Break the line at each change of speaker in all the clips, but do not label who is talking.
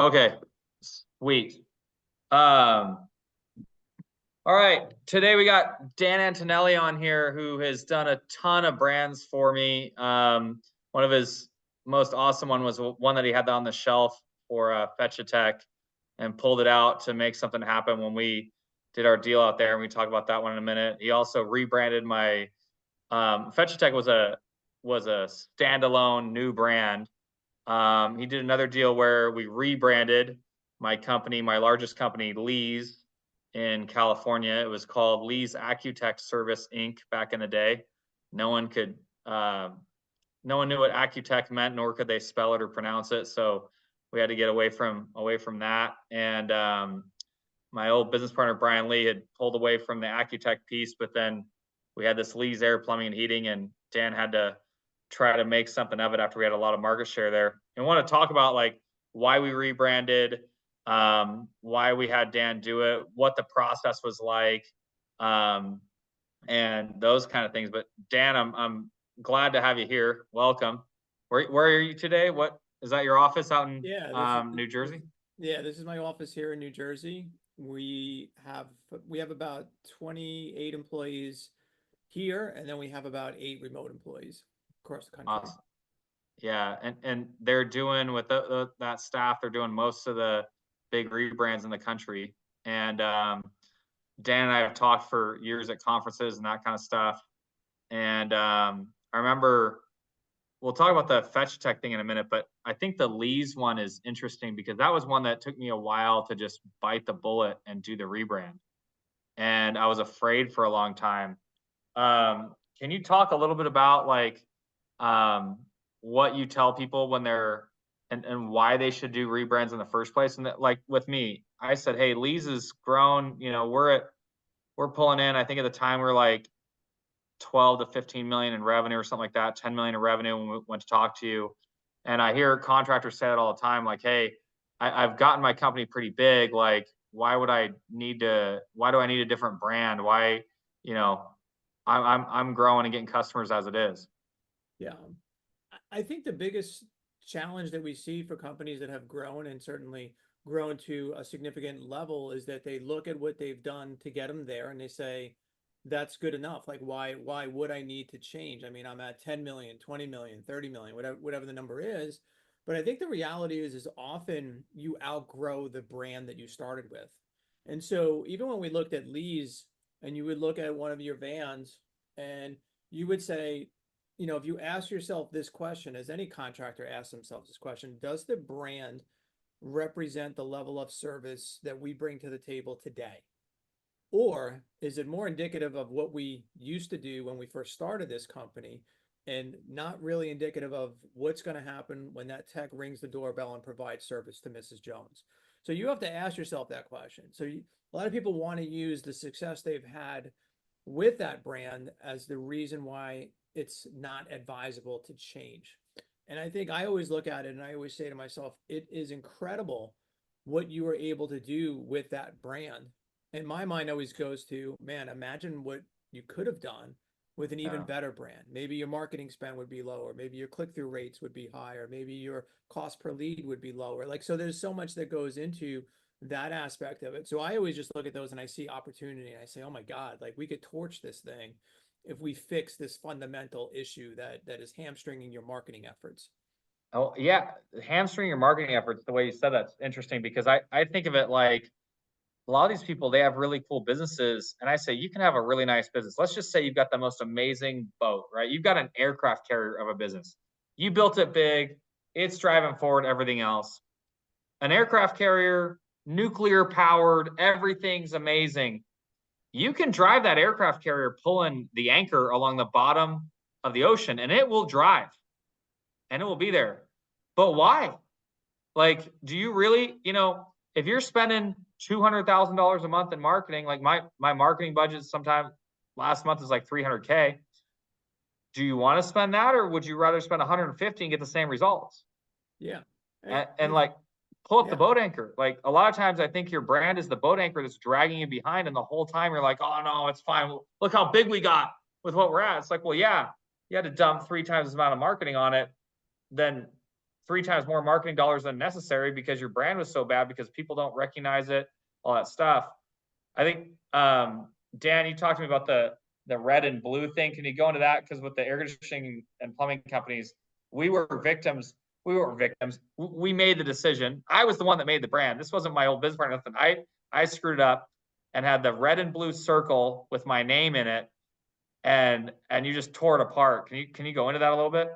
Okay, sweet. All right. Today we got Dan Antonelli on here, who has done a ton of brands for me. One of his most awesome one was one that he had on the shelf for Fetch a Tech and pulled it out to make something happen when we did our deal out there. And we talk about that one in a minute. He also rebranded my Fetch a Tech was a standalone new brand. He did another deal where we rebranded my company, my largest company, Lee's in California. It was called Lee's Accutech Service Inc. back in the day. No one could, no one knew what Accutech meant, nor could they spell it or pronounce it. So we had to get away from that. And my old business partner Brian Lee had pulled away from the Accutech piece, but then we had this Lee's Air Plumbing and Heating, and Dan had to try to make something of it after we had a lot of market share there. And want to talk about like why we rebranded, why we had Dan do it, what the process was like, and those kind of things. But Dan, I'm glad to have you here. Welcome. Where are you today? What is that? Your office out in New Jersey?
This is my office here in New Jersey. We have about 28 employees here, and then we have about 8 remote employees across the country.
Awesome. Yeah, and they're doing with that staff. They're doing most of the big rebrands in the country. And Dan and I have talked for years at conferences and that kind of stuff. And I remember we'll talk about the Fetch Tech thing in a minute, but I think the Lee's one is interesting because that was one that took me a while to just bite the bullet and do the rebrand. And I was afraid for a long time. Can you talk a little bit about like what you tell people when they're and why they should do rebrands in the first place? And that, like with me, I said, hey, Lee's has grown. You know, we're pulling in. I think at the time we we're like 12 to 15 million in revenue or something like that, 10 million in revenue when we went to talk to you. And I hear contractors say it all the time, like, hey, I've gotten my company pretty big. Like, why do I need a different brand? Why, you know, I'm growing and getting customers as it is.
Yeah. I think the biggest challenge that we see for companies that have grown and certainly grown to a significant level is that they look at what they've done to get them there and they say, that's good enough. Like, why would I need to change? I mean, I'm at 10 million, 20 million, 30 million, whatever the number is. But I think the reality is often you outgrow the brand that you started with. And so even when we looked at Lee's and you would look at one of your vans and you would say, you know, if you ask yourself this question, as any contractor asks themselves this question, does the brand represent the level of service that we bring to the table today? Or is it more indicative of what we used to do when we first started this company and not really indicative of what's going to happen when that tech rings the doorbell and provides service to Mrs. Jones? So you have to ask yourself that question. So a lot of people want to use the success they've had with that brand as the reason why it's not advisable to change. And I think I always look at it and I always say to myself, it is incredible what you are able to do with that brand. And my mind always goes to, man, imagine what you could have done with an even better brand. Maybe your marketing spend would be lower. Maybe your click-through rates would be higher. Maybe your cost per lead would be lower. Like, so there's so much that goes into that aspect of it. So I always just look at those and I see opportunity and I say, oh my God, like we could torch this thing if we fix this fundamental issue that is hamstringing your marketing efforts.
Oh yeah, hamstring your marketing efforts. The way you said that's interesting because I think of it like a lot of these people, they have really cool businesses. And I say, you can have a really nice business. Let's just say you've got the most amazing boat, right? You've got an aircraft carrier of a business. You built it big. It's driving forward everything else. An aircraft carrier, nuclear powered, everything's amazing. You can drive that aircraft carrier pulling the anchor along the bottom of the ocean and it will drive and it will be there. But why? Like, do you really, you know, if you're spending $200,000 a month in marketing, like my marketing budget sometime last month is like 300K. Do you want to spend that, or would you rather spend 150 and get the same results?
Yeah.
And like pull up the boat anchor. Like a lot of times I think your brand is the boat anchor that's dragging you behind. And the whole time you're like, oh no, it's fine. Look how big we got with what we're at. It's like, well, yeah, you had to dump 3 times the amount of marketing on it than 3 times more marketing dollars than necessary because your brand was so bad because people don't recognize it, all that stuff. I think, Dan, you talked to me about the red and blue thing. Can you go into that? Because with the air conditioning and plumbing companies, we were victims. We weren't victims. We made the decision. I was the one that made the brand. This wasn't my old business partner. Nothing. I screwed up and had the red and blue circle with my name in it, and you just tore it apart. Can you go into that a little bit?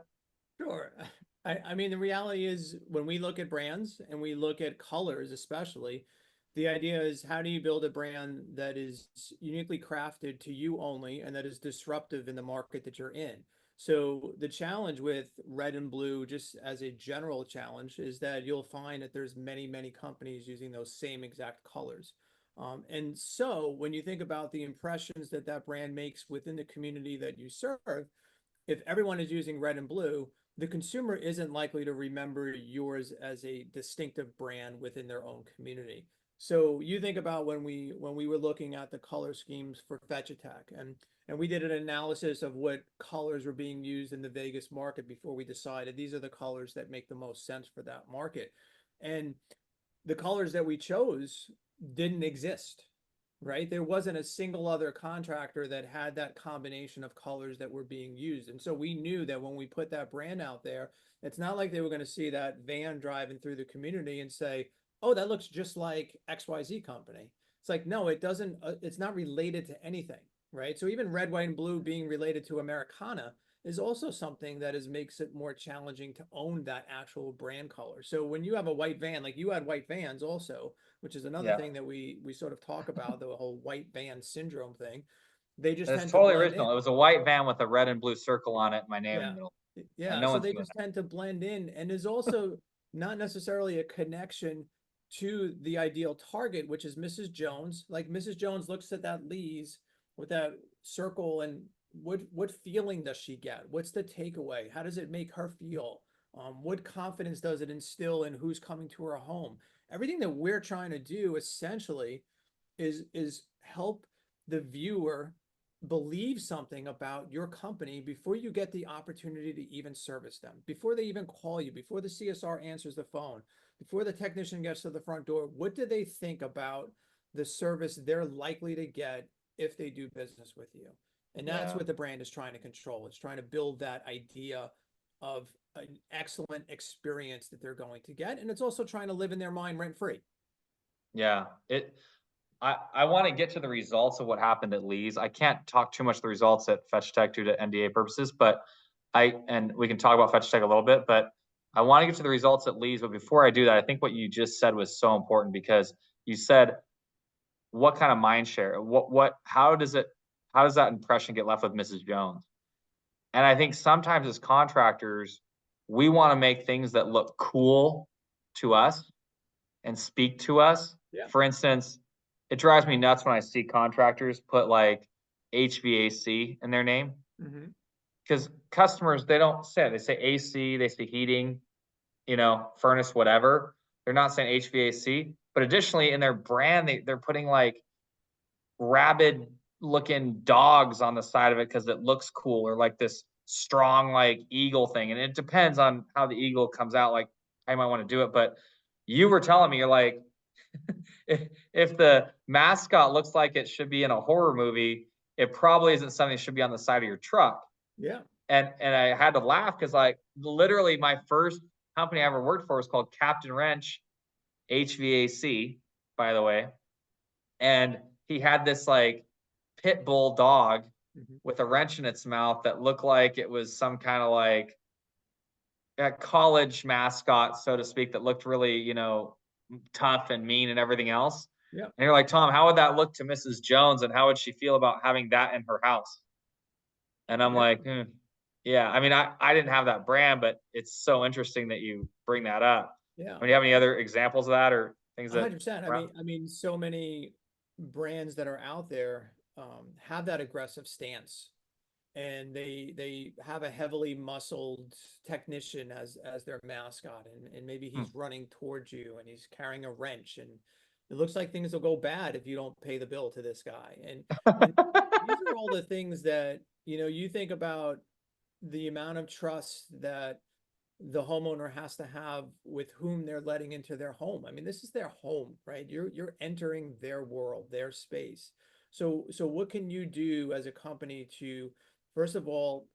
Sure. I mean, the reality is when we look at brands and we look at colors, especially, the idea is how do you build a brand that is uniquely crafted to you only and that is disruptive in the market that you're in? So the challenge with red and blue, just as a general challenge, is that you'll find that there's many, many companies using those same exact colors. And so when you think about the impressions that that brand makes within the community that you serve, if everyone is using red and blue, the consumer isn't likely to remember yours as a distinctive brand within their own community. So you think about when we were looking at the color schemes for Fetch Attack, and we did an analysis of what colors were being used in the Vegas market before we decided these are the colors that make the most sense for that market. And the colors that we chose didn't exist, right? There wasn't a single other contractor that had that combination of colors that were being used. And so we knew that when we put that brand out there, it's not like they were going to see that van driving through the community and say, oh, that looks just like XYZ company. It's like, no, it doesn't, it's not related to anything, right? So even red, white, and blue being related to Americana is also something that makes it more challenging to own that actual brand color. So when you have a white van, like you had white vans also, which is another
Yeah.
thing that we sort of talk about, the whole white van syndrome thing. They just
It's
tend to
totally
blend
original.
in.
It was a white van with a red and blue circle on it, my name in the
Yeah.
middle. And
Yeah.
no
So
one's
they
doing
just tend to blend in. And there's also not necessarily a connection to the ideal target, which is Mrs. Jones. Like Mrs. Jones looks at that Lee's with that circle, and what feeling does she get? What's the takeaway? How does it make her feel? What confidence does it instill in who's coming to her home? Everything that we're trying to do essentially is help the viewer believe something about your company before you get the opportunity to even service them, before they even call you, before the CSR answers the phone, before the technician gets to the front door. What do they think about the service they're likely to get if they do business with you? And that's
Yeah.
what the brand is trying to control. It's trying to build that idea of an excellent experience that they're going to get. And it's also trying to live in their mind rent free.
Yeah. I want to get to the results of what happened at Lee's. I can't talk too much the results at Fetch Tech due to NDA purposes, but and we can talk about Fetch Tech a little bit, but I want to get to the results at Lee's. But before I do that, I think what you just said was so important because you said what kind of mind share, how does that impression get left with Mrs. Jones? And I think sometimes as contractors, we want to make things that look cool to us and speak to us.
Yeah.
For instance, it drives me nuts when I see contractors put like HVAC in their name because customers, they don't say it. They say AC, they say heating, furnace, whatever. They're not saying HVAC. But additionally, in their brand, they're putting like rabid looking dogs on the side of it because it looks cool, or like this strong like eagle thing. And it depends on how the eagle comes out, like I might want to do it. But you were telling me, you're like, if the mascot looks like it should be in a horror movie, it probably isn't something that should be on the side of your truck.
Yeah.
And I had to laugh because like literally my first company I ever worked for was called Captain Wrench HVAC, by the way. And he had this like pit bull dog with a wrench in its mouth that looked like it was some kind of like a college mascot, so to speak, that looked really, tough and mean and everything else.
Yeah.
And you're like, Tom, how would that look to Mrs. Jones, and how would she feel about having that in her house? And I'm like, yeah. I mean, I didn't have that brand, but it's so interesting that you bring that up.
Yeah.
Do you have any other examples of that or things that?
100%. I mean, so many brands that are out there have that aggressive stance, and they have a heavily muscled technician as their mascot, and maybe he's running towards you and he's carrying a wrench, and it looks like things will go bad if you don't pay the bill to this guy. And these are all the things that you think about, the amount of trust that the homeowner has to have with whom they're letting into their home. I mean, this is their home, right? You're entering their world, their space. So what can you do as a company to, first of all,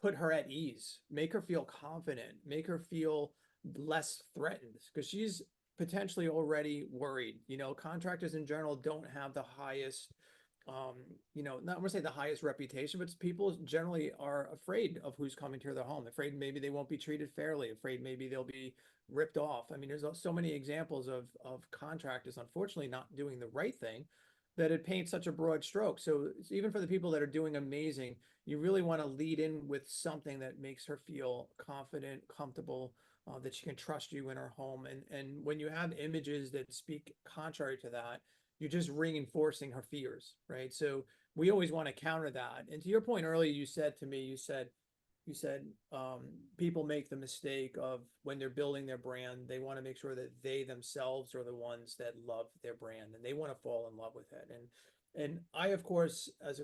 put her at ease, make her feel confident, make her feel less threatened because she's potentially already worried. You know, contractors in general don't have the highest, not want to say the highest reputation, but people generally are afraid of who's coming to their home, afraid maybe they won't be treated fairly, afraid maybe they'll be ripped off. I mean, there's so many examples of contractors unfortunately not doing the right thing that it paints such a broad stroke. So even for the people that are doing amazing, you really want to lead in with something that makes her feel confident, comfortable, that she can trust you in her home. And when you have images that speak contrary to that, you're just reinforcing her fears, right? So we always want to counter that. And to your point earlier, you said to me, you said people make the mistake of when they're building their brand, they want to make sure that they themselves are the ones that love their brand and they want to fall in love with it. And I, of course, as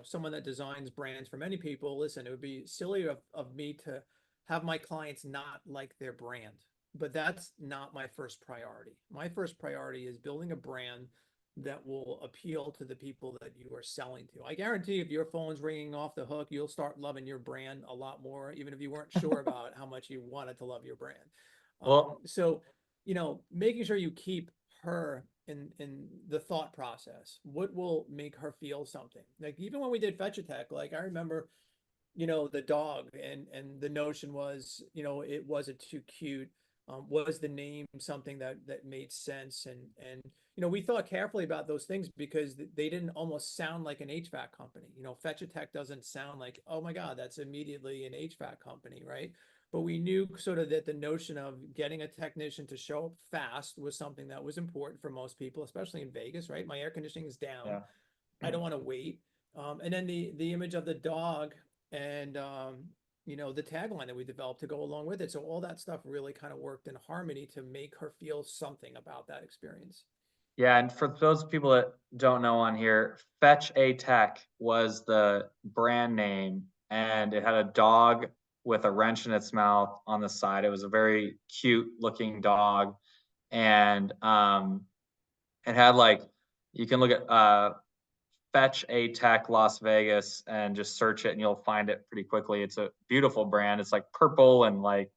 someone that designs brands for many people, listen, it would be silly of me to have my clients not like their brand, but that's not my first priority. My first priority is building a brand that will appeal to the people that you are selling to. I guarantee if your phone's ringing off the hook, you'll start loving your brand a lot more, even if you weren't sure about how much you wanted to love your brand.
Well,
So, making sure you keep her in the thought process. What will make her feel something? Like even when we did Fetch Attack, like I remember, the dog and the notion was, it wasn't too cute. Was the name something that made sense? And we thought carefully about those things because they didn't almost sound like an HVAC company. Fetch a Tech doesn't sound like, oh my God, that's immediately an HVAC company, right? But we knew sort of that the notion of getting a technician to show up fast was something that was important for most people, especially in Vegas, right? My air conditioning is down.
yeah.
I don't want to wait. And then the image of the dog and the tagline that we developed to go along with it. So all that stuff really kind of worked in harmony to make her feel something about that experience.
Yeah, and for those people that don't know on here, Fetch a Tech was the brand name, and it had a dog with a wrench in its mouth on the side. It was a very cute looking dog, and it had like you can look at Fetch a Tech Las Vegas and just search it, and you'll find it pretty quickly. It's a beautiful brand. It's like purple and like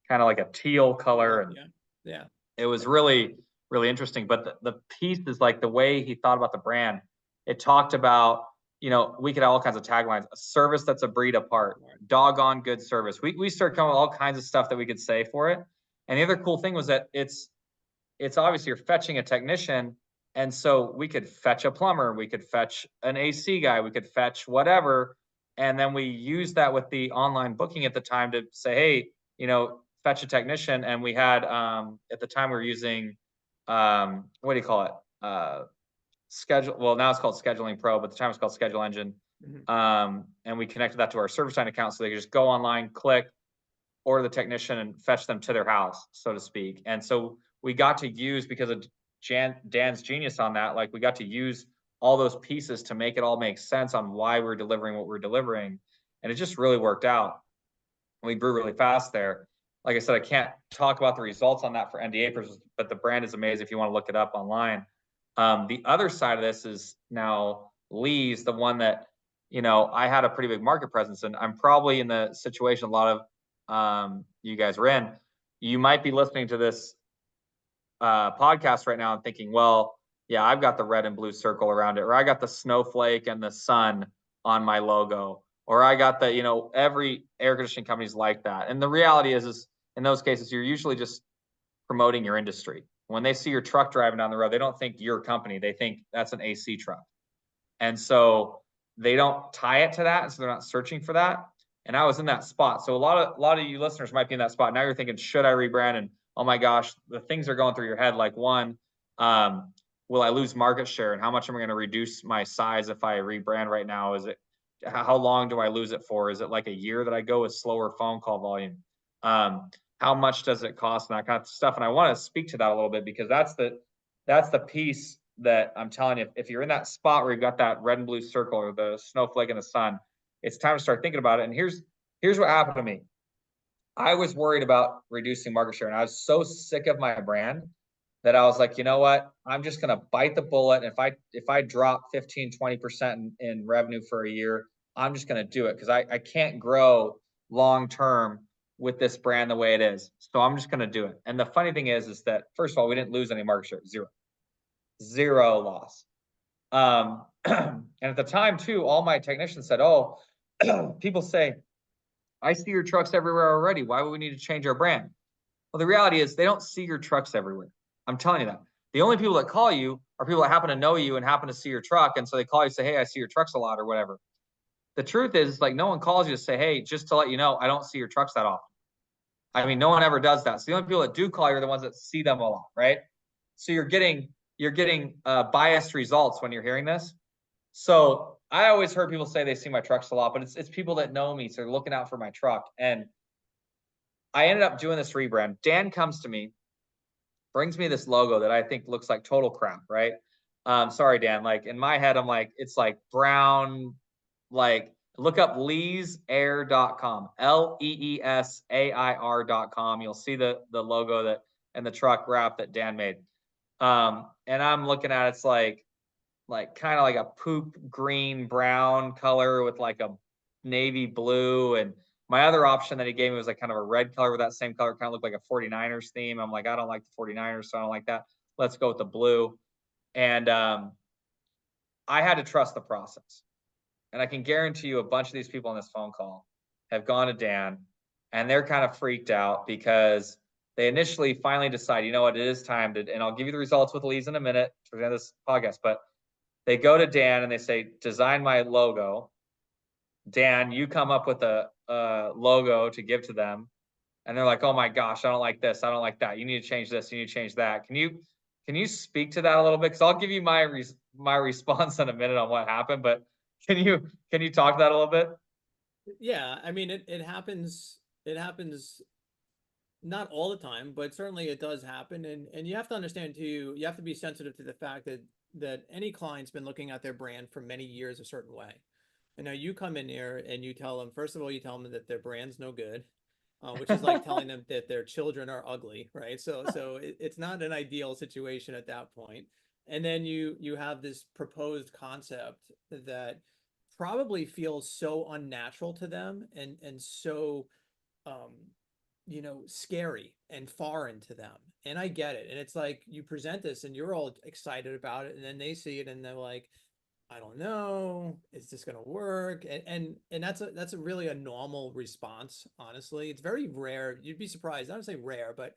kind of like a teal color, and
Yeah. Yeah.
it was really, really interesting. But the piece is like the way he thought about the brand. It talked about, we could have all kinds of taglines, a service that's a breed apart, doggone good service. We started coming with all kinds of stuff that we could say for it. And the other cool thing was that it's obviously you're fetching a technician. And so we could fetch a plumber, we could fetch an AC guy, we could fetch whatever. And then we used that with the online booking at the time to say, hey, fetch a technician. And we had at the time we were using what do you call it? Schedule. Well, now it's called Scheduling Pro, but at the time it's called Schedule Engine. And we connected that to our ServiceTitan account so they could just go online, click, order the technician, and fetch them to their house, so to speak. And so we got to use, because of Dan's genius on that, like we got to use all those pieces to make it all make sense on why we're delivering what we're delivering. And it just really worked out. We grew really fast there. Like I said, I can't talk about the results on that for NDA purposes, but the brand is amazing if you want to look it up online. The other side of this is now Lee's the one that, I had a pretty big market presence, and I'm probably in the situation a lot of you guys are in. You might be listening to this podcast right now and thinking, well, yeah, I've got the red and blue circle around it, or I got the snowflake and the sun on my logo, or I got the, every air conditioning company's like that. And the reality is in those cases, you're usually just promoting your industry. When they see your truck driving down the road, they don't think your company, they think that's an AC truck. And so they don't tie it to that. And so they're not searching for that. And I was in that spot. So a lot of you listeners might be in that spot. Now you're thinking, should I rebrand? And oh my gosh, the things are going through your head. Like one, will I lose market share? And how much am I going to reduce my size if I rebrand right now? How long do I lose it for? Is it like a year that I go with slower phone call volume? How much does it cost and that kind of stuff? And I want to speak to that a little bit because that's the piece that I'm telling you, if you're in that spot where you've got that red and blue circle or the snowflake in the sun, it's time to start thinking about it. And here's what happened to me. I was worried about reducing market share, and I was so sick of my brand that I was like, you know what? I'm just going to bite the bullet. If I drop 15-20% in revenue for a year, I'm just going to do it because I can't grow long term with this brand the way it is. So I'm just going to do it. And the funny thing is that first of all, we didn't lose any market share, zero loss. And at the time too, all my technicians said, "Oh, people say I see your trucks everywhere already. Why would we need to change our brand?" Well, the reality is they don't see your trucks everywhere. I'm telling you that. The only people that call you are people that happen to know you and happen to see your truck. And so they call you and say, "Hey, I see your trucks a lot," or whatever. The truth is, like, no one calls you to say, "Hey, just to let you know, I don't see your trucks that often." I mean, no one ever does that. So the only people that do call you are the ones that see them a lot, right? So you're getting biased results when you're hearing this. So I always heard people say they see my trucks a lot, but it's people that know me, so they're looking out for my truck. And I ended up doing this rebrand. Dan comes to me, brings me this logo that I think looks like total crap, right? Sorry, Dan. Like in my head, I'm like, it's like brown, like look up leesair.com, leesair.com. You'll see the logo that and the truck wrap that Dan made. And I'm looking at it's like kind of like a poop green brown color with like a navy blue. And my other option that he gave me was like kind of a red color with that same color, kind of looked like a 49ers theme. I'm like, I don't like the 49ers, so I don't like that. Let's go with the blue. And I had to trust the process. And I can guarantee you a bunch of these people on this phone call have gone to Dan and they're kind of freaked out because they initially finally decide, you know what, it is time to, and I'll give you the results with Lee's in a minute for the end of this podcast, but they go to Dan and they say, design my logo. Dan, you come up with a logo to give to them. And they're like, oh my gosh, I don't like this. I don't like that. You need to change this. You need to change that. Can you speak to that a little bit? Because I'll give you my response in a minute on what happened. But can you talk to that a little bit?
Yeah, I mean it happens. It happens not all the time, but certainly it does happen. And you have to understand too, you have to be sensitive to the fact that any client's been looking at their brand for many years a certain way. And now you come in here and you tell them, first of all, you tell them that their brand's no good, which is like telling them that their children are ugly, right? So it's not an ideal situation at that point. And then you have this proposed concept that probably feels so unnatural to them and so um scary and foreign to them. And I get it. And it's like you present this and you're all excited about it, and then they see it and they're like, I don't know, is this gonna work? And that's a really a normal response, honestly. It's very rare. You'd be surprised. I don't say rare, but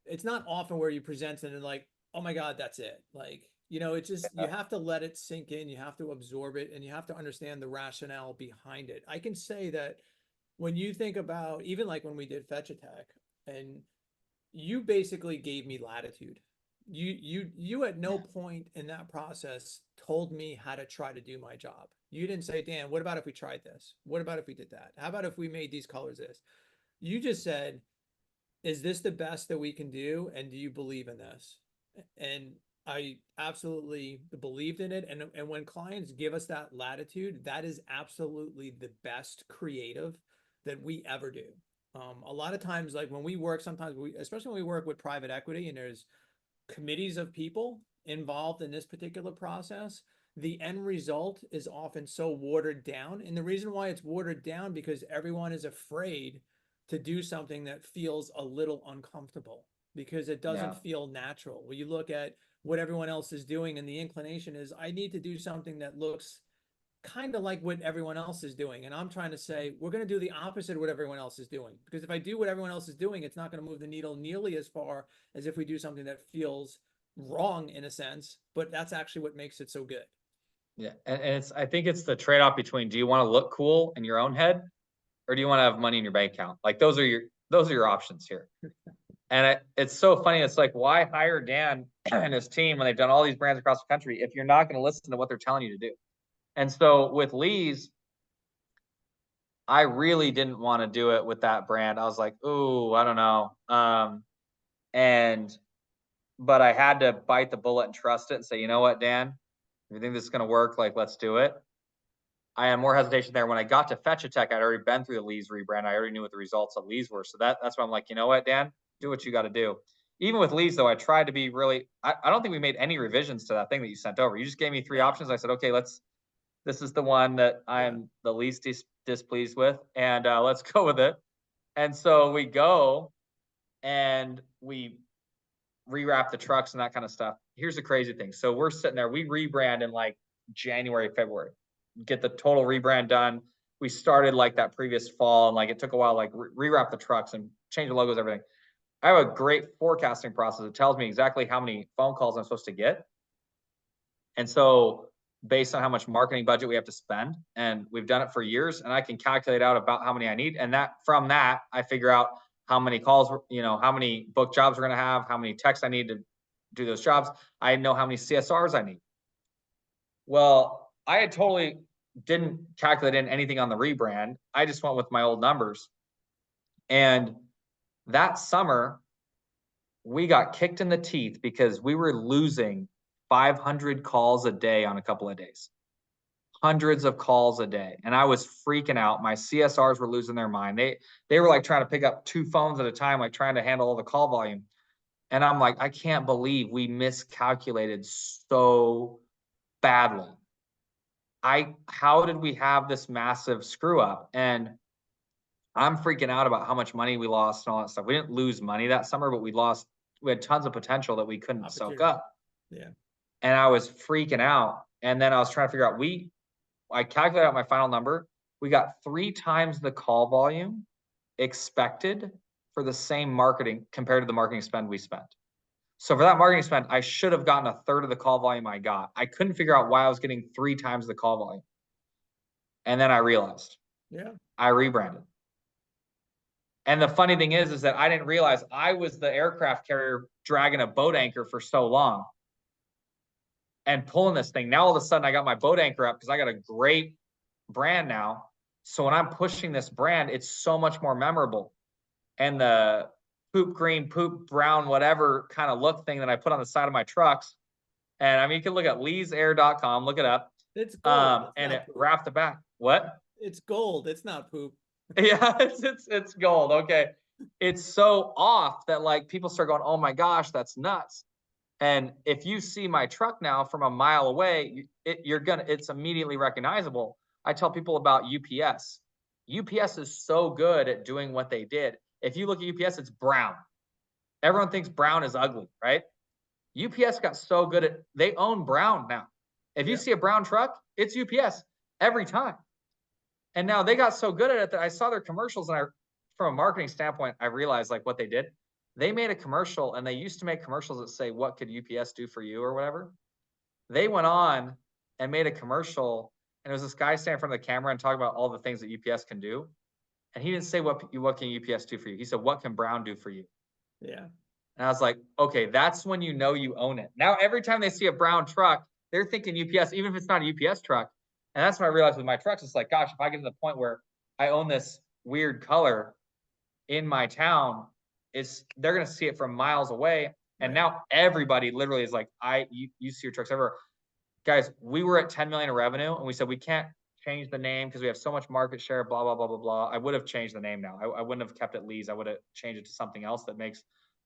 it's not often where you present it and like, oh my God, that's it. Like, it's just you have to let it sink in, you have to absorb it, and you have to understand the rationale behind it. I can say that when you think about even like when we did Fetch Attack, and you basically gave me latitude. You at no point in that process told me how to try to do my job. You didn't say, Dan, what about if we tried this? What about if we did that? How about if we made these colors this? You just said, is this the best that we can do? And do you believe in this? And I absolutely believed in it. And when clients give us that latitude, that is absolutely the best creative that we ever do. A lot of times, like when we work, sometimes especially when we work with private equity and there's committees of people involved in this particular process, the end result is often so watered down. And the reason why it's watered down because everyone is afraid to do something that feels a little uncomfortable because it
Yeah.
doesn't feel natural. When you look at what everyone else is doing and the inclination is, I need to do something that looks kind of like what everyone else is doing. And I'm trying to say, we're going to do the opposite of what everyone else is doing. Because if I do what everyone else is doing, it's not going to move the needle nearly as far as if we do something that feels wrong in a sense, but that's actually what makes it so good.
Yeah. And I think it's the trade-off between do you want to look cool in your own head or do you want to have money in your bank account? Like those are your options here. And it's so funny. It's like, why hire Dan and his team when they've done all these brands across the country if you're not going to listen to what they're telling you to do? And so with Lee's, I really didn't want to do it with that brand. I was like, ooh, I don't know. And but I had to bite the bullet and trust it and say, you know what, Dan, if you think this is going to work, like let's do it. I had more hesitation there. When I got to Fetch a Tech, I'd already been through the Lee's rebrand. I already knew what the results of Lee's were. So that's why I'm like, you know what, Dan, do what you got to do. Even with Lee's, though, I tried to be really, I don't think we made any revisions to that thing that you sent over. You just gave me 3 options. I said, okay, this is the one that I'm the least displeased with, and let's go with it. And so we go and we rewrap the trucks and that kind of stuff. Here's the crazy thing. So we're sitting there, we rebrand in like January, February, get the total rebrand done. We started like that previous fall, and like it took a while, like rewrap the trucks and change the logos, everything. I have a great forecasting process. It tells me exactly how many phone calls I'm supposed to get. And so based on how much marketing budget we have to spend, and we've done it for years, and I can calculate out about how many I need. And that from that, I figure out how many calls, how many book jobs we're going to have, how many texts I need to do those jobs. I know how many CSRs I need. Well, I had totally didn't calculate in anything on the rebrand. I just went with my old numbers. And that summer, we got kicked in the teeth because we were losing 500 calls a day on a couple of days. Hundreds of calls a day. And I was freaking out. My CSRs were losing their mind. They were like trying to pick up 2 phones at a time, like trying to handle all the call volume. And I'm like, I can't believe we miscalculated so badly. How did we have this massive screw up? And I'm freaking out about how much money we lost and all that stuff. We didn't lose money that summer, but we had tons of potential that we couldn't soak up.
Yeah.
And I was freaking out. And then I was trying to figure out, I calculated out my final number. We got 3 times the call volume expected for the same marketing compared to the marketing spend we spent. So for that marketing spend, I should have gotten 1/3 of the call volume I got. I couldn't figure out why I was getting 3 times the call volume. And then I realized, I rebranded. And the funny thing is that I didn't realize I was the aircraft carrier dragging a boat anchor for so long and pulling this thing. Now all of a sudden I got my boat anchor up because I got a great brand now. So when I'm pushing this brand, it's so much more memorable. And the poop green, poop brown, whatever kind of look thing that I put on the side of my trucks. And I mean, you can look at leesair.com, look it up.
It's gold.
And it wrapped the back. What?
It's gold. It's not poop.
Yeah, it's gold. Okay. It's so off that like people start going, oh my gosh, that's nuts. And if you see my truck now from a mile away, it's immediately recognizable. I tell people about UPS. UPS is so good at doing what they did. If you look at UPS, it's brown. Everyone thinks brown is ugly, right? UPS got so good at, they own brown now. If you see a brown truck, it's UPS every time. And now they got so good at it that I saw their commercials, and from a marketing standpoint, I realized like what they did. They made a commercial, and they used to make commercials that say, what could UPS do for you or whatever? They went on and made a commercial, and it was this guy standing in front of the camera and talking about all the things that UPS can do. And he didn't say, what can UPS do for you? He said, what can Brown do for you?
Yeah.
And I was like, okay, that's when you know you own it. Now, every time they see a brown truck, they're thinking UPS, even if it's not a UPS truck. And that's when I realized with my trucks, it's like, gosh, if I get to the point where I own this weird color in my town, they're going to see it from miles away. And now everybody literally is like, you see your trucks everywhere. Guys, we were at 10 million in revenue, and we said we can't change the name because we have so much market share, blah, blah, blah, blah, blah. I would have changed the name now. I wouldn't have kept it Lee's. I would have changed it to something else that makes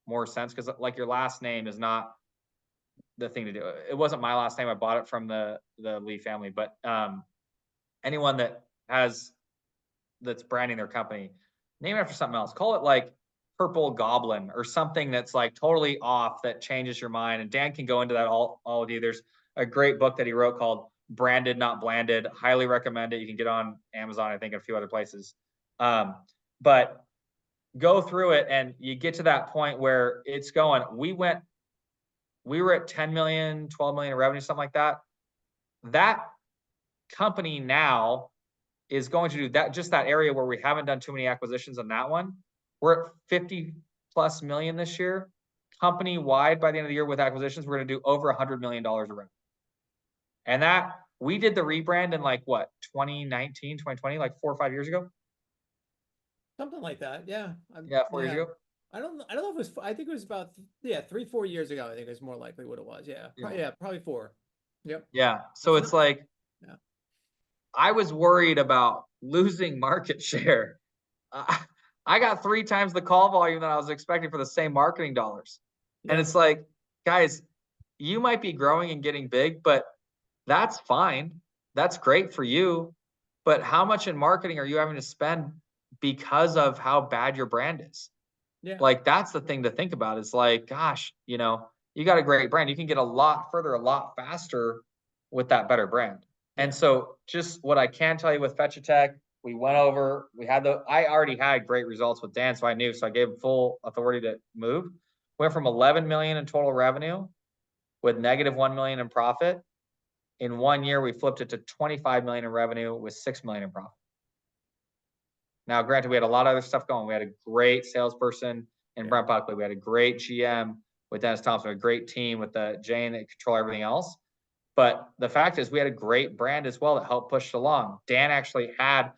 more sense, because like your last name is not the thing to do. It wasn't my last name. I bought it from the Lee family, but anyone that's branding their company, name it after something else. Call it like Purple Goblin or something that's like totally off, that changes your mind. And Dan can go into that all with you. There's a great book that he wrote called Branded Not Blanded. Highly recommend it. You can get on Amazon, I think, and a few other places. But go through it, and you get to that point where it's going. We were at 10 million, 12 million in revenue, something like that. That company now is going to do that, just that area where we haven't done too many acquisitions on that one. We're at 50+ million this year. Company wide, by the end of the year with acquisitions, we're going to do over $100 million of revenue. And that we did the rebrand in like what, 2019, 2020, like 4 or 5 years ago.
Something like that. Yeah.
4 years ago.
I don't know if it was, I think it was about 3-4 years ago. I think is more likely what it was. Yeah. Probably 4. Yep.
Yeah. So it's like, I was worried about losing market share. Uh, I got 3 times the call volume that I was expecting for the same marketing dollars. And
Yeah.
it's like, guys, you might be growing and getting big, but that's fine. That's great for you. But how much in marketing are you having to spend because of how bad your brand is?
Yeah.
Like, that's the thing to think about. It's like, gosh, you got a great brand. You can get a lot further, a lot faster with that better brand. And
Yeah.
so just what I can tell you with Fetch Tech, we went over, I already had great results with Dan, so I knew, so I gave him full authority to move. Went from 11 million in total revenue with negative 1 million in profit. In 1 year, we flipped it to 25 million in revenue with 6 million in profit. Now, granted, we had a lot of other stuff going. We had a great salesperson in Brent Buckley. We had a great GM with Dennis Thompson, a great team with the Jane that control everything else. But the fact is, we had a great brand as well that helped push it along. Dan actually had,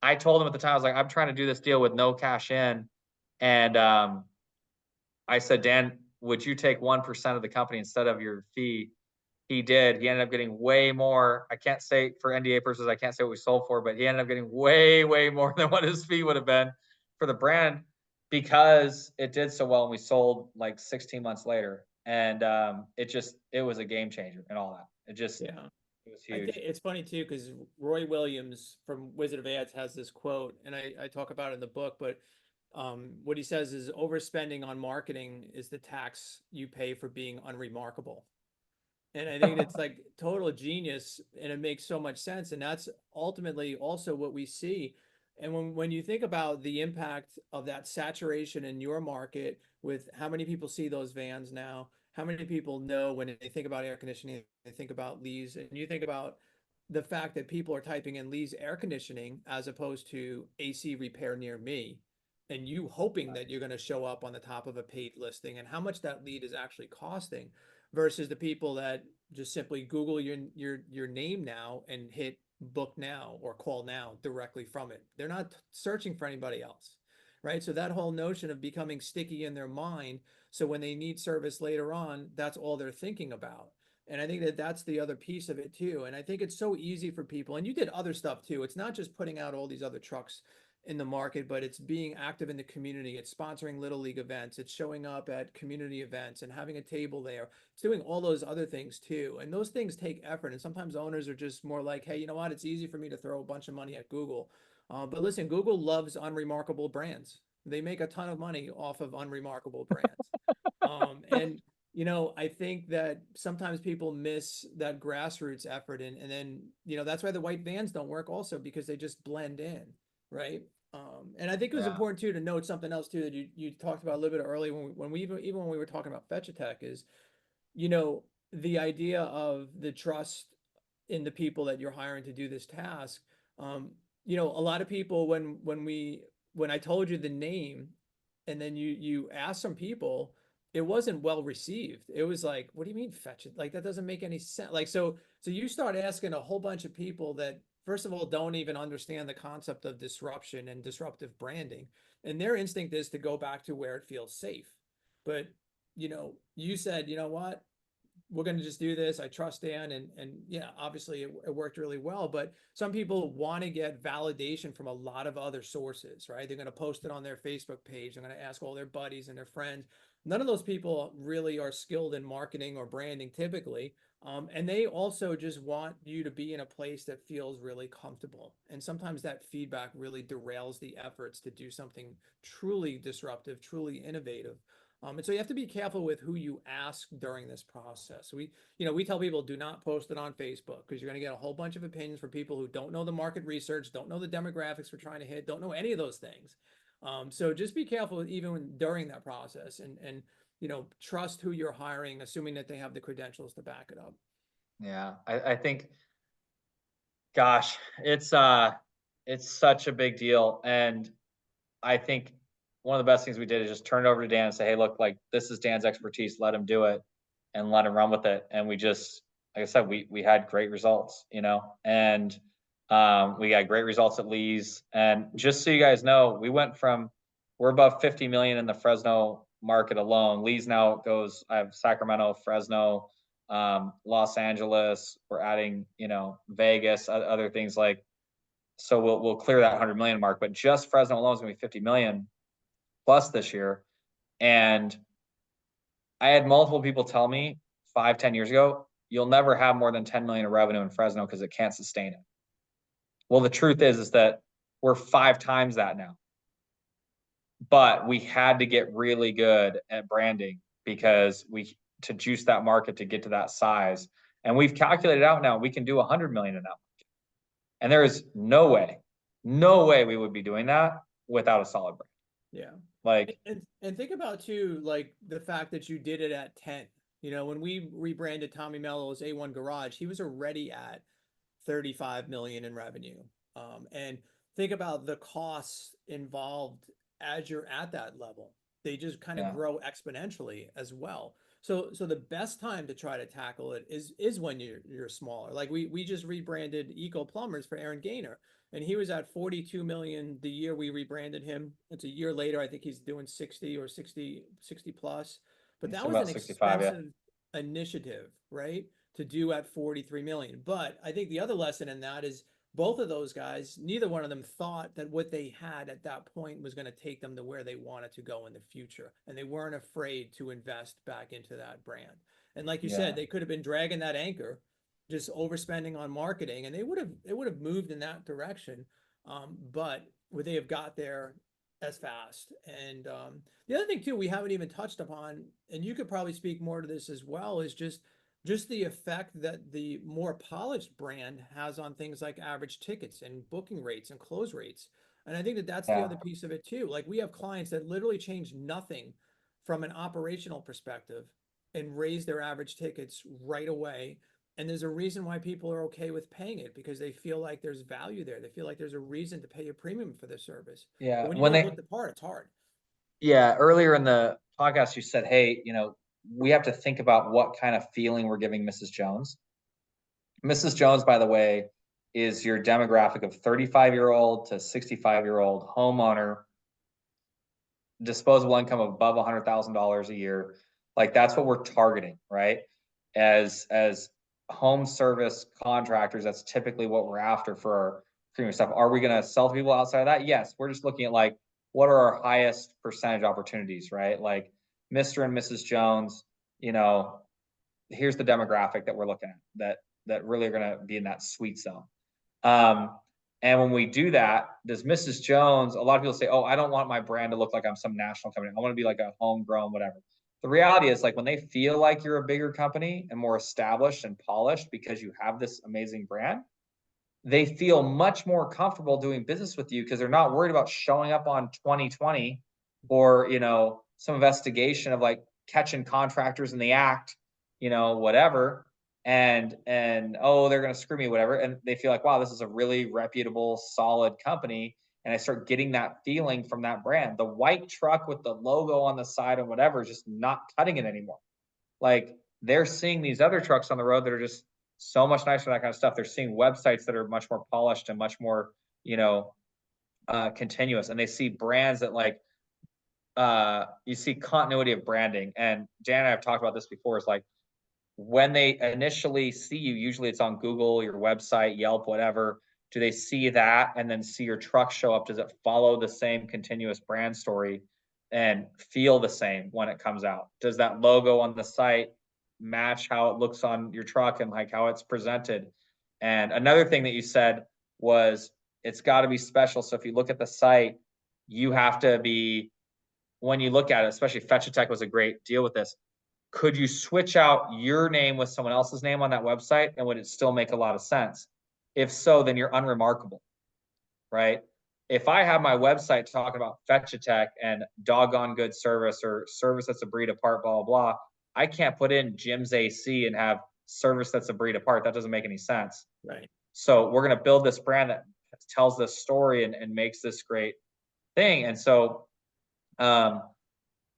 I told him at the time, I was like, I'm trying to do this deal with no cash in. And I said, Dan, would you take 1% of the company instead of your fee? He did. He ended up getting way more. I can't say for NDA purposes, I can't say what we sold for, but he ended up getting way, way more than what his fee would have been for the brand because it did so well and we sold like 16 months later. And it was a game changer and all that.
Yeah.
It was
I think
huge.
it's funny too, because Roy Williams from Wizard of Ads has this quote, and I talk about it in the book, but what he says is overspending on marketing is the tax you pay for being unremarkable. And I think it's like total genius and it makes so much sense. And that's ultimately also what we see. And when you think about the impact of that saturation in your market with how many people see those vans now, how many people know when they think about air conditioning, they think about Lee's, and you think about the fact that people are typing in Lee's air conditioning as opposed to AC repair near me, and you hoping that you're going to show up on the top of a paid listing and how much that lead is actually costing versus the people that just simply Google your name now and hit book now or call now directly from it. They're not searching for anybody else, right? So that whole notion of becoming sticky in their mind, so when they need service later on, that's all they're thinking about. And I think that that's the other piece of it too. And I think it's so easy for people, and you did other stuff too. It's not just putting out all these other trucks in the market, but it's being active in the community. It's sponsoring little league events. It's showing up at community events and having a table there. It's doing all those other things too. And those things take effort. And sometimes owners are just more like, hey, you know what? It's easy for me to throw a bunch of money at Google. But listen, Google loves unremarkable brands. They make a ton of money off of unremarkable brands. And I think that sometimes people miss that grassroots effort, and then that's why the white vans don't work also, because they just blend in, right? And I think it was
Yeah.
important too to note something else too that you talked about a little bit earlier when we even when we were talking about Fetch Tech is, you know, the idea of the trust in the people that you're hiring to do this task. Um, a lot of people when I told you the name, and then you asked some people, it wasn't well received. It was like, what do you mean fetch it? Like that doesn't make any sense. Like so you start asking a whole bunch of people that first of all don't even understand the concept of disruption and disruptive branding, and their instinct is to go back to where it feels safe. But you said, you know what? We're going to just do this. I trust Dan, and yeah, obviously it worked really well. But some people want to get validation from a lot of other sources, right? They're going to post it on their Facebook page. They're going to ask all their buddies and their friends. None of those people really are skilled in marketing or branding typically. And they also just want you to be in a place that feels really comfortable. And sometimes that feedback really derails the efforts to do something truly disruptive, truly innovative. And so you have to be careful with who you ask during this process. We tell people do not post it on Facebook because you're going to get a whole bunch of opinions from people who don't know the market research, don't know the demographics we're trying to hit, don't know any of those things. So just be careful even during that process, and trust who you're hiring, assuming that they have the credentials to back it up.
Yeah. I think, gosh, it's such a big deal. And I think one of the best things we did is just turn it over to Dan and say, hey, look, like this is Dan's expertise. Let him do it and let him run with it. And we just, like I said, we had great results, and we got great results at Lee's. And just so you guys know, we're above 50 million in the Fresno market alone. Lee's now goes, I have Sacramento, Fresno, Los Angeles, we're adding, Vegas, other things like, so we'll clear that 100 million mark, but just Fresno alone is going to be 50 million plus this year. And I had multiple people tell me 5-10 years ago, you'll never have more than 10 million of revenue in Fresno because it can't sustain it. Well, the truth is that we're 5 times that now. But we had to get really good at branding because to juice that market to get to that size. And we've calculated out now we can do 100 million in that market. And there is no way we would be doing that without a solid brand.
Yeah.
Like,
and think about too, like the fact that you did it at 10. When we rebranded Tommy Mello's A1 Garage, he was already at 35 million in revenue. And think about the costs involved as you're at that level. They just kind of grow exponentially as well. So the best time to try to tackle it is when you're smaller. Like we just rebranded Eco Plumbers for Aaron Gaynor, and he was at 42 million the year we rebranded him. It's a year later, I think he's doing 60 or 60 plus. But that was an
65,
expensive initiative, right? To do at 43 million. But I think the other lesson in that is both of those guys, neither one of them thought that what they had at that point was going to take them to where they wanted to go in the future. And they weren't afraid to invest back into that brand. And like you said, they could have been dragging that anchor, just overspending on marketing, and it would have moved in that direction. But would they have got there as fast? And the other thing too, we haven't even touched upon, and you could probably speak more to this as well, is just the effect that the more polished brand has on things like average tickets and booking rates and close rates. And I think that that's the other piece of it too. Like we have clients that literally change nothing from an operational perspective and raise their average tickets right away. And there's a reason why people are okay with paying it, because they feel like there's value there. They feel like there's a reason to pay a premium for this service.
Yeah.
But when you don't look the part, it's hard.
Yeah. Earlier in the podcast, you said, hey, we have to think about what kind of feeling we're giving Mrs. Jones. Mrs. Jones, by the way, is your demographic of 35-year-old to 65-year-old homeowner, disposable income of above $100,000 a year. Like that's what we're targeting, right? As home service contractors, that's typically what we're after for our premium stuff. Are we going to sell to people outside of that? Yes. We're just looking at like, what are our highest percentage opportunities, right? Like Mr. and Mrs. Jones, here's the demographic that we're looking at that really are going to be in that sweet zone. And when we do that, does Mrs. Jones, a lot of people say, oh, I don't want my brand to look like I'm some national company. I want to be like a homegrown, whatever. The reality is, like, when they feel like you're a bigger company and more established and polished because you have this amazing brand, they feel much more comfortable doing business with you because they're not worried about showing up on 2020 or, some investigation of like catching contractors in the act, whatever. And oh, they're going to screw me, whatever. And they feel like, wow, this is a really reputable, solid company. And I start getting that feeling from that brand. The white truck with the logo on the side and whatever is just not cutting it anymore. Like they're seeing these other trucks on the road that are just so much nicer, that kind of stuff. They're seeing websites that are much more polished and much more, continuous. And they see brands that like, you see continuity of branding. And Dan and I have talked about this before. Is like when they initially see you, usually it's on Google, your website, Yelp, whatever. Do they see that and then see your truck show up? Does it follow the same continuous brand story and feel the same when it comes out? Does that logo on the site match how it looks on your truck and like how it's presented? And another thing that you said was it's got to be special. So if you look at the site, you have to be, when you look at it, especially Fetch Tech was a great deal with this. Could you switch out your name with someone else's name on that website, and would it still make a lot of sense? If so, then you're unremarkable, right? If I have my website talking about Fetch Tech and doggone good service or service that's a breed apart, blah, blah, blah, I can't put in Jim's AC and have service that's a breed apart. That doesn't make any sense.
Right.
So we're going to build this brand that tells this story and makes this great thing. And so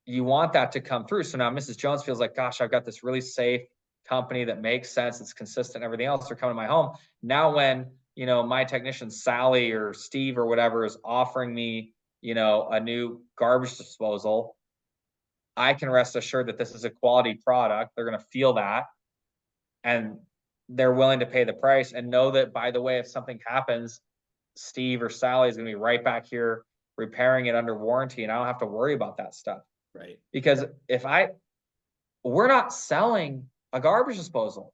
you want that to come through. So now Mrs. Jones feels like, gosh, I've got this really safe company that makes sense. It's consistent, everything else. They're coming to my home. Now when, my technician, Sally or Steve or whatever, is offering me, a new garbage disposal, I can rest assured that this is a quality product. They're going to feel that. and they're willing to pay the price and know that, by the way, if something happens, Steve or Sally is going to be right back here repairing it under warranty, and I don't have to worry about that stuff.
Right.
Because we're not selling a garbage disposal.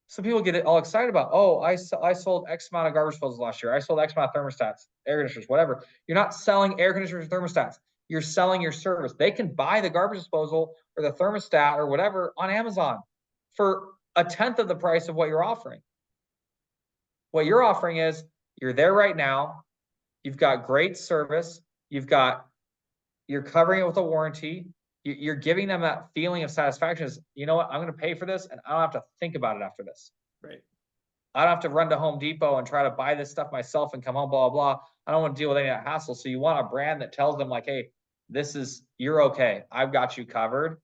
Some people get all excited about, oh, I sold X amount of garbage disposals last year. I sold X amount of thermostats, air conditioners, whatever. You're not selling air conditioners or thermostats. You're selling your service. They can buy the garbage disposal or the thermostat or whatever on Amazon for 1/10 of the price of what you're offering. What you're offering is you're there right now. You've got great service. You're covering it with a warranty. You're giving them that feeling of satisfaction. Is, you know what? I'm going to pay for this, and I don't have to think about it after this.
Right.
I don't have to run to Home Depot and try to buy this stuff myself and come home, blah, blah, blah. I don't want to deal with any of that hassle. So you want a brand that tells them like, hey, you're okay. I've got you covered.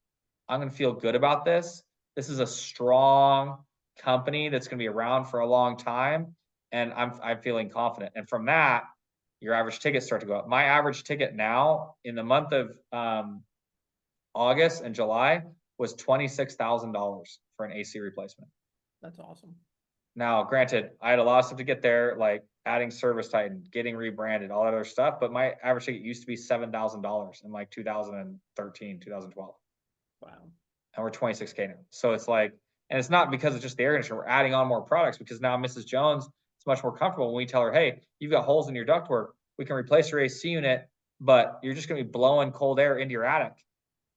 I'm going to feel good about this. This is a strong company that's going to be around for a long time. And I'm feeling confident. And from that, your average tickets start to go up. My average ticket now in the month of August and July was $26,000 for an AC replacement.
That's awesome.
Now, granted, I had a lot of stuff to get there, like adding Service Titan, getting rebranded, all that other stuff. But my average ticket used to be $7,000 in like 2013, 2012.
Wow.
And we're 26K now. So it's like, and it's not because it's just the air conditioner. We're adding on more products because now Mrs. Jones is much more comfortable when we tell her, hey, you've got holes in your ductwork. We can replace your AC unit, but you're just going to be blowing cold air into your attic.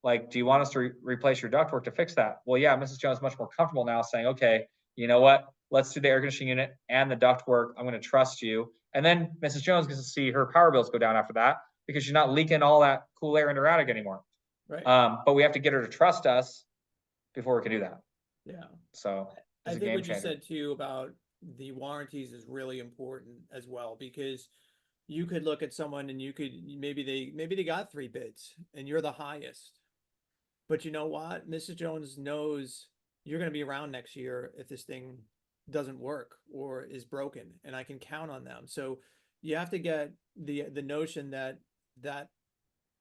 Like, do you want us to replace your ductwork to fix that? Well, yeah, Mrs. Jones is much more comfortable now saying, okay, you know what? Let's do the air conditioning unit and the ductwork. I'm going to trust you. And then Mrs. Jones gets to see her power bills go down after that because she's not leaking all that cool air into her attic anymore.
Right.
But we have to get her to trust us before we can do that.
Yeah.
So
I
it's a
think
game
what you
changer.
said too about the warranties is really important as well, because you could look at someone and maybe they got 3 bids and you're the highest. But you know what? Mrs. Jones knows you're going to be around next year if this thing doesn't work or is broken, and I can count on them. So you have to get the notion that that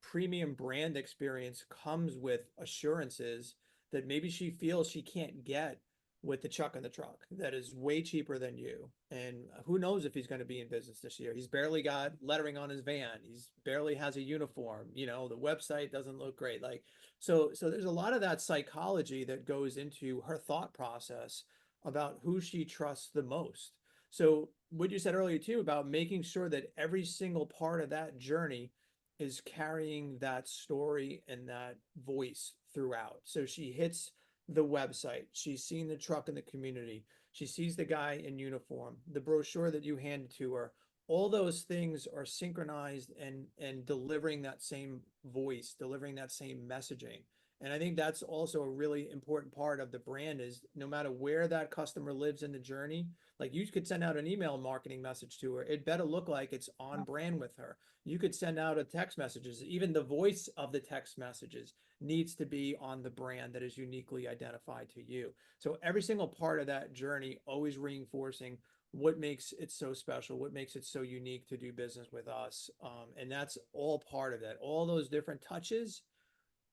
premium brand experience comes with assurances that maybe she feels she can't get with the Chuck in the truck that is way cheaper than you. And who knows if he's going to be in business this year. He's barely got lettering on his van. He's barely has a uniform. You know, the website doesn't look great. Like, so there's a lot of that psychology that goes into her thought process about who she trusts the most. So what you said earlier too about making sure that every single part of that journey is carrying that story and that voice throughout. So she hits the website, she's seen the truck in the community, she sees the guy in uniform, the brochure that you handed to her. All those things are synchronized and delivering that same voice, delivering that same messaging. And I think that's also a really important part of the brand is no matter where that customer lives in the journey, like you could send out an email marketing message to her. It better look like it's on brand with her. You could send out a text messages, even the voice of the text messages needs to be on the brand that is uniquely identified to you. So every single part of that journey, always reinforcing what makes it so special, what makes it so unique to do business with us. And that's all part of that. All those different touches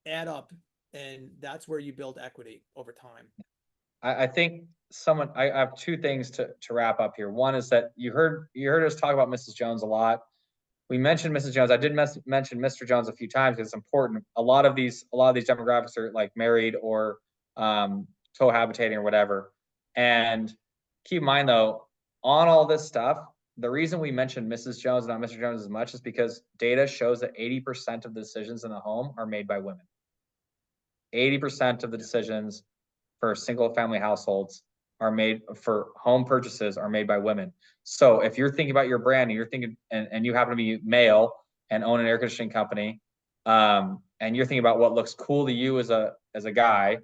add up, and that's where you build equity over time.
I think I have 2 things to wrap up here. One is that you heard us talk about Mrs. Jones a lot. We mentioned Mrs. Jones. I did mention Mr. Jones a few times because it's important. A lot of these demographics are like married or cohabitating or whatever. And keep in mind though, on all this stuff, the reason we mentioned Mrs. Jones and not Mr. Jones as much is because data shows that 80% of the decisions in the home are made by women. 80% of the decisions for single family households for home purchases are made by women. So if you're thinking about your brand and you're thinking, and you happen to be male and own an air conditioning company, and you're thinking about what looks cool to you as a guy,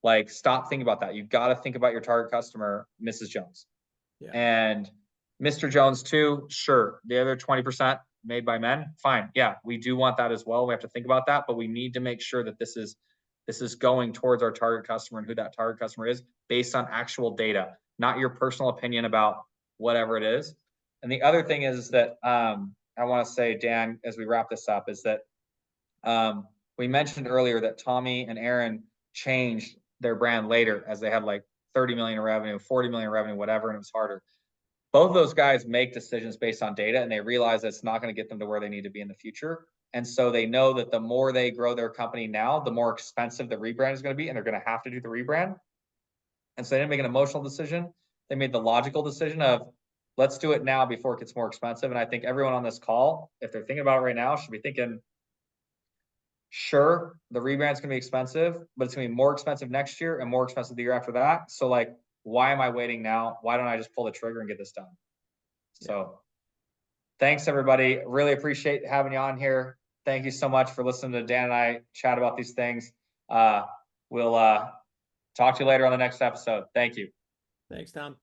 like stop thinking about that. You've got to think about your target customer, Mrs. Jones.
Yeah.
And Mr. Jones too, sure. The other 20% made by men, fine. Yeah, we do want that as well. We have to think about that, but we need to make sure that this is going towards our target customer and who that target customer is based on actual data, not your personal opinion about whatever it is. And the other thing is that I want to say, Dan, as we wrap this up, is that we mentioned earlier that Tommy and Aaron changed their brand later as they had like 30 million in revenue, 40 million in revenue, whatever, and it was harder. Both of those guys make decisions based on data, and they realize that it's not going to get them to where they need to be in the future. And so they know that the more they grow their company now, the more expensive the rebrand is going to be, and they're going to have to do the rebrand. And so they didn't make an emotional decision. They made the logical decision of, let's do it now before it gets more expensive. And I think everyone on this call, if they're thinking about it right now, should be thinking, sure, the rebrand's going to be expensive, but it's going to be more expensive next year and more expensive the year after that. So like, why am I waiting now? Why don't I just pull the trigger and get this done? So thanks, everybody. Really appreciate having you on here. Thank you so much for listening to Dan and I chat about these things. We'll talk to you later on the next episode. Thank you.
Thanks, Tom.